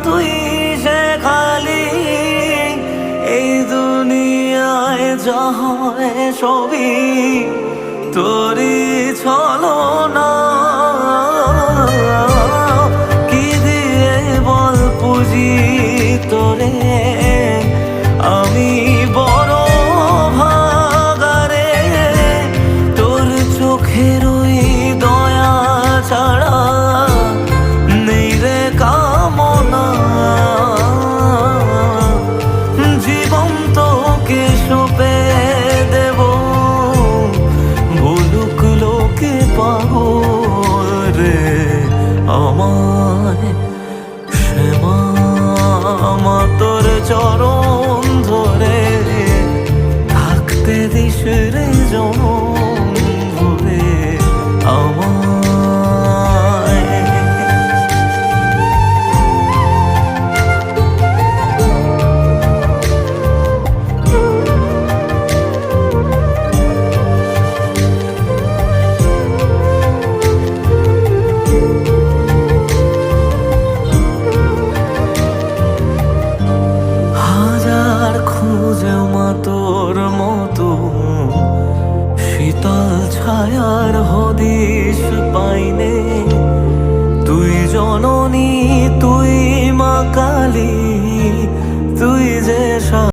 তুই সে খালি এই দুনিয়ায় যা হয় সবই তোরই ছলনা। কি দিয়ে বল পুজি তোরে আমি বড় ভাগারে, তোর চোখের ওই দয়া ছাড়া নেই রে কামনা। জীবন তোকে সঁপে দেব, বলুক লোকে পাগল রে আমায়। শ্যামা মা তোর চরণ ধরে থাকতে দিস রে জনম ভরে আমায়। হাজার খুঁজে মা তোর মতো শীতল ছায়ার হদিশ পাইনে। তুই জননী তুই মা।